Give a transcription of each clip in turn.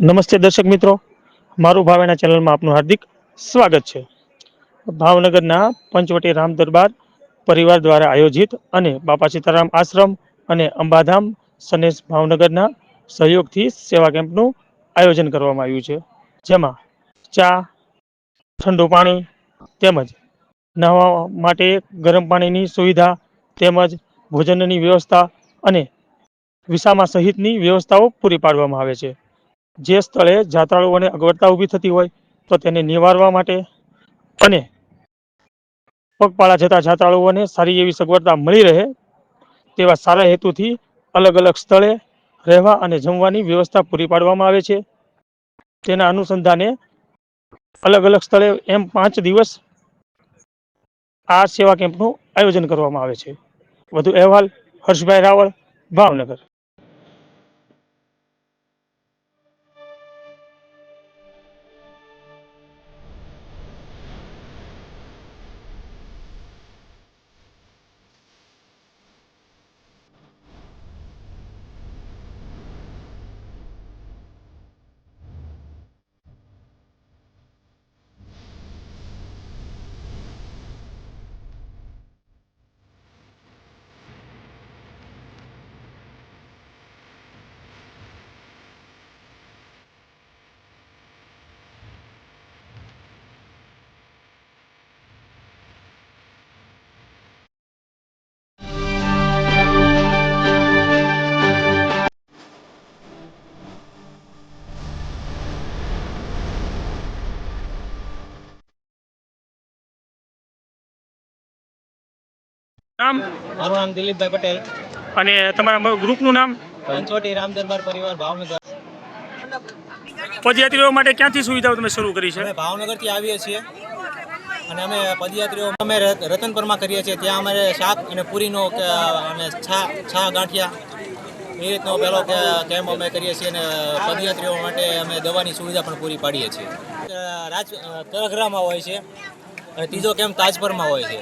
નમસ્તે દર્શક મિત્રો, મારું ભાવેના ચેનલમાં આપનું હાર્દિક સ્વાગત છે. ભાવનગરના પંચવટી રામ દરબાર પરિવાર દ્વારા આયોજિત અને બાપા સીતારામ આશ્રમ અને અંબાધામ સનેશ ભાવનગરના સહયોગથી સેવા કેમ્પનું આયોજન કરવામાં આવ્યું છે. જેમાં ચા, ઠંડુ પાણી તેમજ નહાવા માટે ગરમ પાણીની સુવિધા તેમજ ભોજનની વ્યવસ્થા અને વિસામા સહિતની વ્યવસ્થાઓ પૂરી પાડવામાં આવે છે. જે સ્થળે જાત્રાળુઓને અગવડતા ઊભી થતી હોય તો તેને નિવારવા માટે અને પગપાળા જતા જાત્રાળુઓને સારી એવી સગવડતા મળી રહે તેવા સારા હેતુથી અલગ અલગ સ્થળે રહેવા અને જમવાની વ્યવસ્થા પૂરી પાડવામાં આવે છે. તેના અનુસંધાને અલગ અલગ સ્થળે એમ 5 દિવસ આ સેવા કેમ્પનું આયોજન કરવામાં આવે છે. વધુ અહેવાલ હર્ષભાઈ રાવળ, ભાવનગર. નામ મારું નામ દિલીપભાઈ પટેલ અને તમારા ગ્રુપનું નામ? પંચવટી રામ દરબાર પરિવાર ભાવનગર. પદયાત્રીઓ માટે ક્યાંથી સુવિધાઓ તમે શરૂ કરી છે? અમે ભાવનગરથી આવીએ છીએ અને અમે પદયાત્રીઓ અમે રતનપરમાં કરીએ છીએ. ત્યાં અમારે શાક અને પૂરીનો અને છા ગાંઠિયા એ રીતનો પહેલો કેમ્પ અમે કરીએ છીએ અને પદયાત્રીઓ માટે અમે દવાની સુવિધા પણ પૂરી પાડીએ છીએ. તરઘરામાં હોય છે અને ત્રીજો કેમ્પ તાજપરમાં હોય છે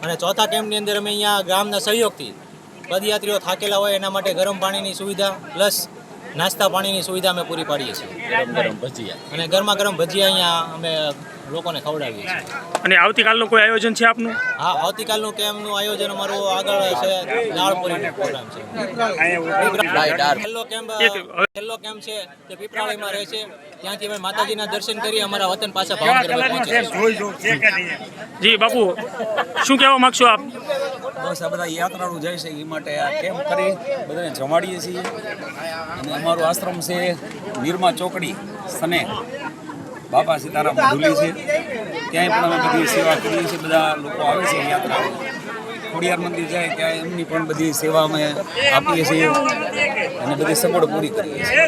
અને ચોથા કેમ્પની અંદર અમે અહીંયા ગામના સહયોગથી પદયાત્રીઓ થાકેલા હોય એના માટે ગરમ પાણીની સુવિધા પ્લસ નાસ્તા પાણીની સુવિધા અમે પૂરી પાડીએ છીએ. ગરમ ભજીયા અને ગરમા ગરમ ભજીયા અહીંયા અમે લોકોને ખવડાવીએ છીએ. અને આવતીકાલનું કોઈ આયોજન છે આપનું? હા, આવતીકાલનું કેમ્પનું આયોજન અમારું આગળ છે. દાળપુરીનો પ્રોગ્રામ છે. છેલ્લો કેમ્પ છે તે પીપળાળીમાં રહે છે. ત્યાંથી અમે માતાજીના દર્શન કરી અમારા વતન પાછા ભાવનગર પહોંચે. જી બાપુ, શું કહેવા માંગશો આપ? બસ આ બધા યાત્રાળુ જાય છે એ માટે આ કેમ્પ કરી બધાને જમાડીએ છીએ. અને અમારો આશ્રમ છે નિરમા ચોકડી સને બાપા સીતારામ ઢુલી છે. ત્યાંય પણ અમે બધી સેવા કરીએ છીએ. બધા લોકો આવે છે યાત્રા. ખોડિયાર મંદિર જાય ત્યાં એમની પણ બધી સેવા અમે આપીએ છીએ અને બધી સગવડ પૂરી કરીએ છીએ.